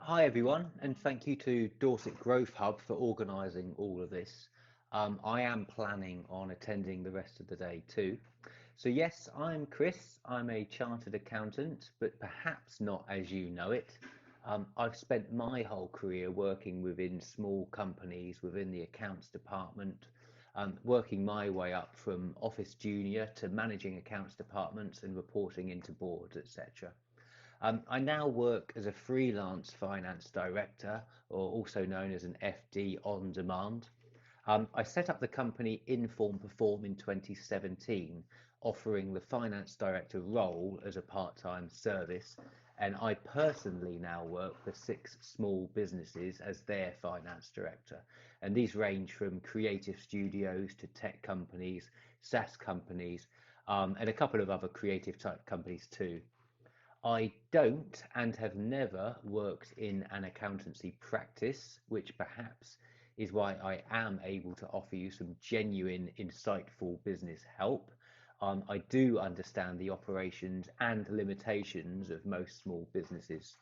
Hi everyone, and thank you to Dorset Growth Hub for organising all of this. I am planning on attending the rest of the day too. So yes, I'm Chris. I'm a chartered accountant, but perhaps not as you know it. I've spent my whole career working within small companies within the accounts department, working my way up from office junior to managing accounts departments and reporting into boards, etc. I now work as a freelance finance director, or also known as an FD on demand. I set up the company Inform Perform in 2017, offering the finance director role as a part-time service. And I personally now work for 6 small businesses as their finance director. And these range from creative studios to tech companies, SaaS companies, and a couple of other creative type companies too. I don't and have never worked in an accountancy practice, which perhaps is why I am able to offer you some genuine, insightful business help. I do understand the operations and limitations of most small businesses.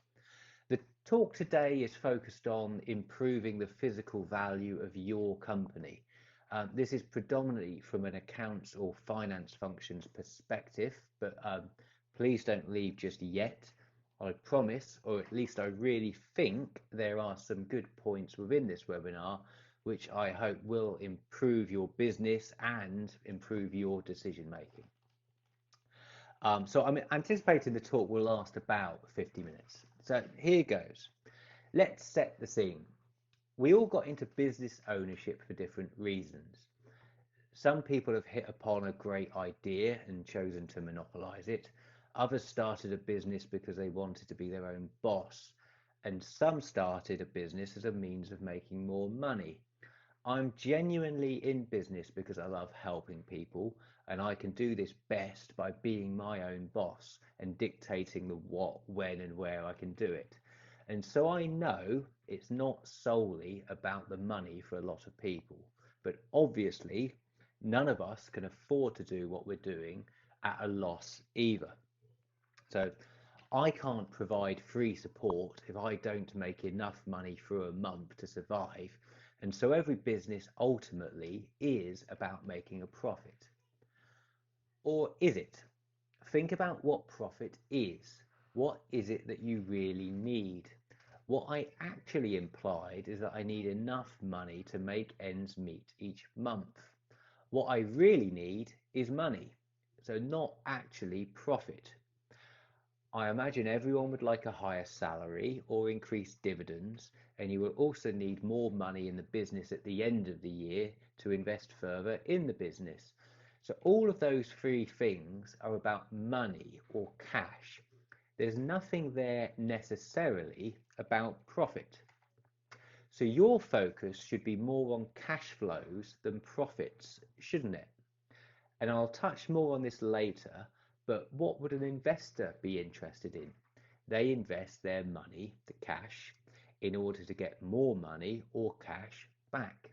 The talk today is focused on improving the physical value of your company. This is predominantly from an accounts or finance functions perspective, but please don't leave just yet. I promise, or at least I really think there are some good points within this webinar, which I hope will improve your business and improve your decision making. So I'm anticipating the talk will last about 50 minutes. So here goes. Let's set the scene. We all got into business ownership for different reasons. Some people have hit upon a great idea and chosen to monopolize it. Others started a business because they wanted to be their own boss. And some started a business as a means of making more money. I'm genuinely in business because I love helping people, and I can do this best by being my own boss and dictating the what, when, and where I can do it. And so I know it's not solely about the money for a lot of people, but obviously none of us can afford to do what we're doing at a loss either. So I can't provide free support if I don't make enough money for a month to survive. And so every business ultimately is about making a profit. Or is it? Think about what profit is. What is it that you really need? What I actually implied is that I need enough money to make ends meet each month. What I really need is money, so not actually profit. I imagine everyone would like a higher salary or increased dividends, and you will also need more money in the business at the end of the year to invest further in the business. So all of those three things are about money or cash. There's nothing there necessarily about profit. So your focus should be more on cash flows than profits, shouldn't it? And I'll touch more on this later, but what would an investor be interested in? They invest their money, the cash, in order to get more money or cash back.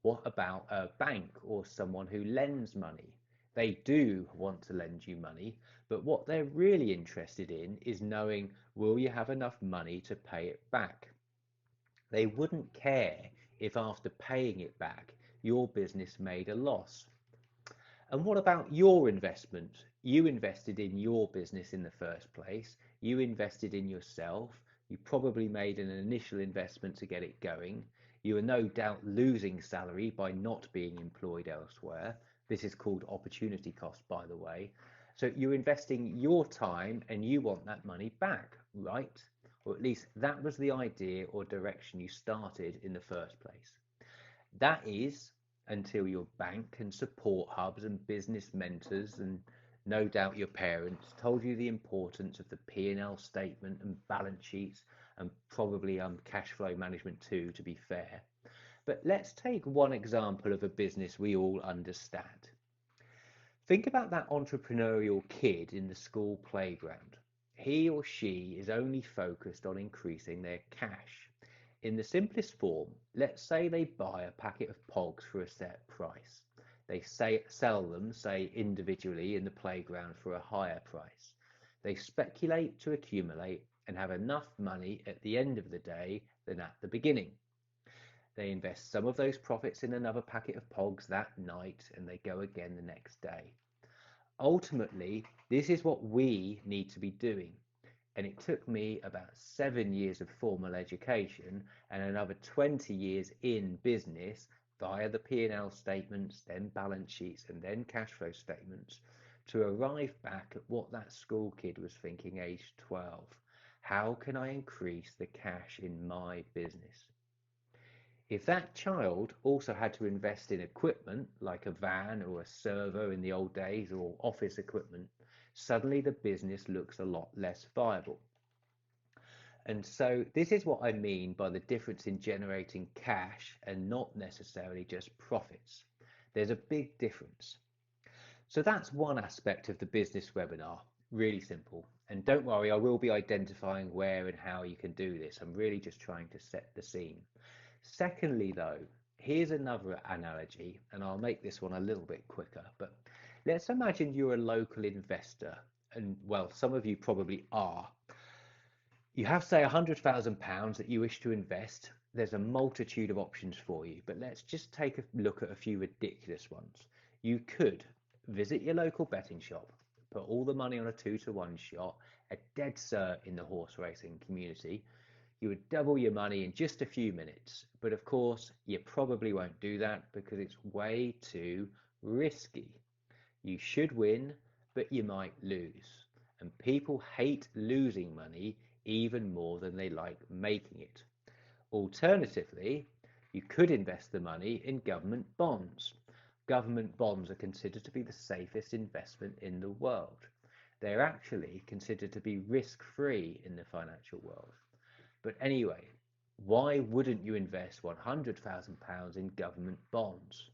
What about a bank or someone who lends money? They do want to lend you money, but what they're really interested in is knowing, will you have enough money to pay it back? They wouldn't care if after paying it back, your business made a loss. And what about your investment? You invested in your business in the first place. You invested in yourself. You probably made an initial investment to get it going. You are no doubt losing salary by not being employed elsewhere. This is called opportunity cost, by the way. So you're investing your time and you want that money back, right? Or at least that was the idea or direction you started in the first place. That is until your bank and support hubs and business mentors and no doubt your parents told you the importance of the P&L statement and balance sheets and probably cash flow management too, to be fair. But let's take one example of a business we all understand. Think about that entrepreneurial kid in the school playground. He or she is only focused on increasing their cash. In the simplest form, let's say they buy a packet of pogs for a set price. They sell them, say, individually in the playground for a higher price. They speculate to accumulate, and have enough money at the end of the day than at the beginning. They invest some of those profits in another packet of pogs that night and they go again the next day. Ultimately, this is what we need to be doing. And it took me about 7 years of formal education and another 20 years in business via the P&L statements, then balance sheets, and then cash flow statements to arrive back at what that school kid was thinking aged 12. How can I increase the cash in my business? If that child also had to invest in equipment like a van or a server in the old days or office equipment, suddenly the business looks a lot less viable. And so this is what I mean by the difference in generating cash and not necessarily just profits. There's a big difference. So that's one aspect of the business webinar, really simple. And don't worry, I will be identifying where and how you can do this. I'm really just trying to set the scene. Secondly, though, here's another analogy, and I'll make this one a little bit quicker, but let's imagine you're a local investor, and well, some of you probably are. You have, say, £100,000 that you wish to invest. There's a multitude of options for you, but let's just take a look at a few ridiculous ones. You could visit your local betting shop, put all the money on a 2-to-1 shot, a dead cert in the horse racing community. You would double your money in just a few minutes, but of course you probably won't do that because it's way too risky. You should win, but you might lose, and people hate losing money even more than they like making it. Alternatively, you could invest the money in government bonds. Government bonds are considered to be the safest investment in the world. They're actually considered to be risk-free in the financial world. But anyway, why wouldn't you invest £100,000 in government bonds?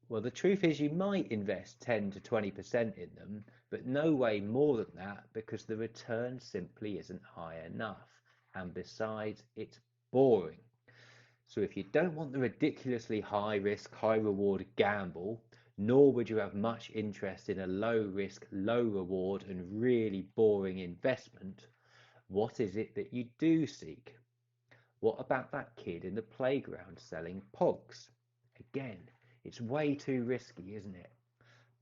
Well, the truth is you might invest 10 to 20% in them, but no way more than that because the return simply isn't high enough. And besides, it's boring. So if you don't want the ridiculously high risk, high reward gamble, nor would you have much interest in a low risk, low reward and really boring investment, what is it that you do seek? What about that kid in the playground selling pogs? Again, it's way too risky, isn't it?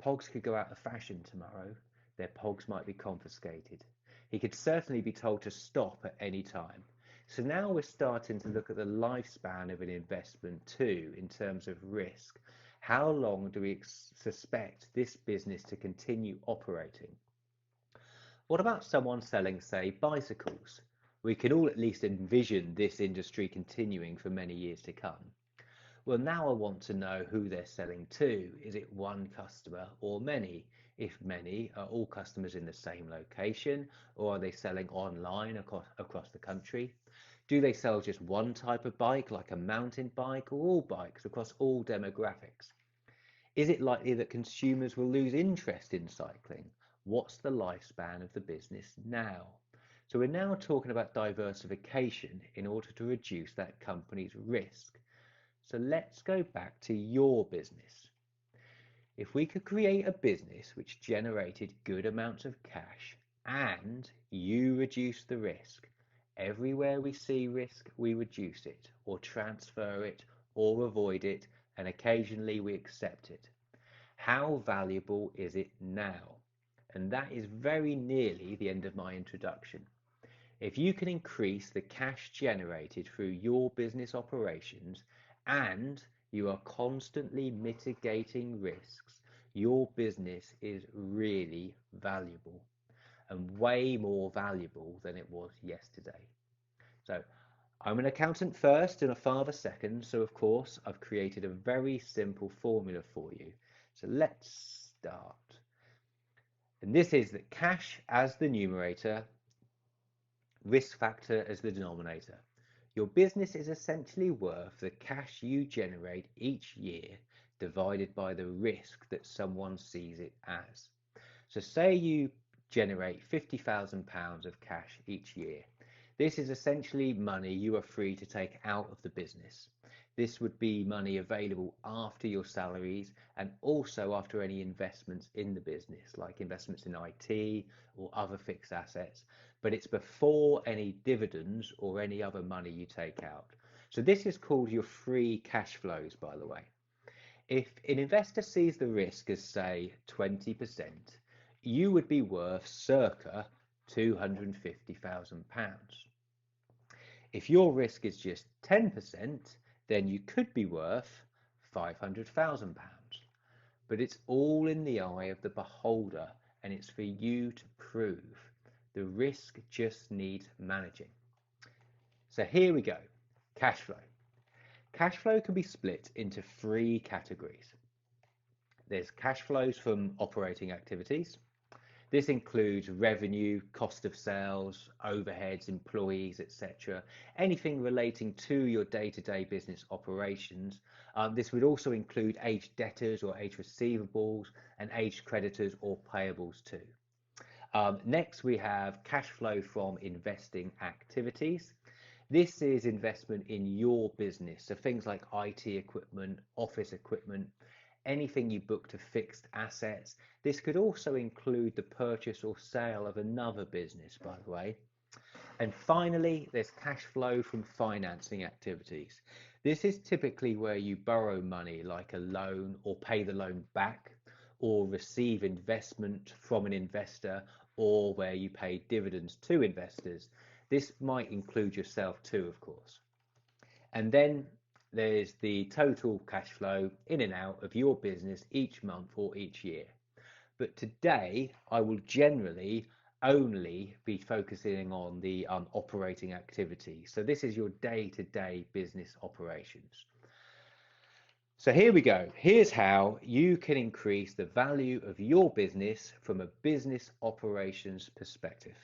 Pogs could go out of fashion tomorrow. Their pogs might be confiscated. He could certainly be told to stop at any time. So now we're starting to look at the lifespan of an investment too, in terms of risk. How long do we suspect this business to continue operating? What about someone selling, say, bicycles? We can all at least envision this industry continuing for many years to come. Well, now I want to know who they're selling to. Is it one customer or many? If many, are all customers in the same location, or are they selling online across the country? Do they sell just one type of bike, like a mountain bike, or all bikes across all demographics? Is it likely that consumers will lose interest in cycling? What's the lifespan of the business now? So we're now talking about diversification in order to reduce that company's risk. So let's go back to your business. If we could create a business which generated good amounts of cash and you reduce the risk, everywhere we see risk, we reduce it or transfer it or avoid it, and occasionally we accept it. How valuable is it now? And that is very nearly the end of my introduction. If you can increase the cash generated through your business operations and you are constantly mitigating risks, your business is really valuable and way more valuable than it was yesterday. So I'm an accountant first and a father second, so of course I've created a very simple formula for you. So let's start. And this is that cash as the numerator, risk factor as the denominator. Your business is essentially worth the cash you generate each year divided by the risk that someone sees it as. So say you generate £50,000 of cash each year. This is essentially money you are free to take out of the business. This would be money available after your salaries and also after any investments in the business, like investments in IT or other fixed assets, but it's before any dividends or any other money you take out. So this is called your free cash flows, by the way. If an investor sees the risk as, say, 20%, you would be worth circa £250,000. If your risk is just 10%, then you could be worth £500,000. But it's all in the eye of the beholder, and it's for you to prove. The risk just needs managing. So here we go. Cash flow. Cash flow can be split into three categories. There's cash flows from operating activities. This includes revenue, cost of sales, overheads, employees, etc. Anything relating to your day-to-day business operations. This would also include aged debtors or aged receivables and aged creditors or payables too. Next, we have cash flow from investing activities. This is investment in your business, so things like IT equipment, office equipment, anything you book to fixed assets. This could also include the purchase or sale of another business, by the way. And finally, there's cash flow from financing activities. This is typically where you borrow money like a loan or pay the loan back or receive investment from an investor or where you pay dividends to investors. This might include yourself too, of course. And then there's the total cash flow in and out of your business each month or each year. But today I will generally only be focusing on the operating activity. So this is your day-to-day business operations. So here we go. Here's how you can increase the value of your business from a business operations perspective.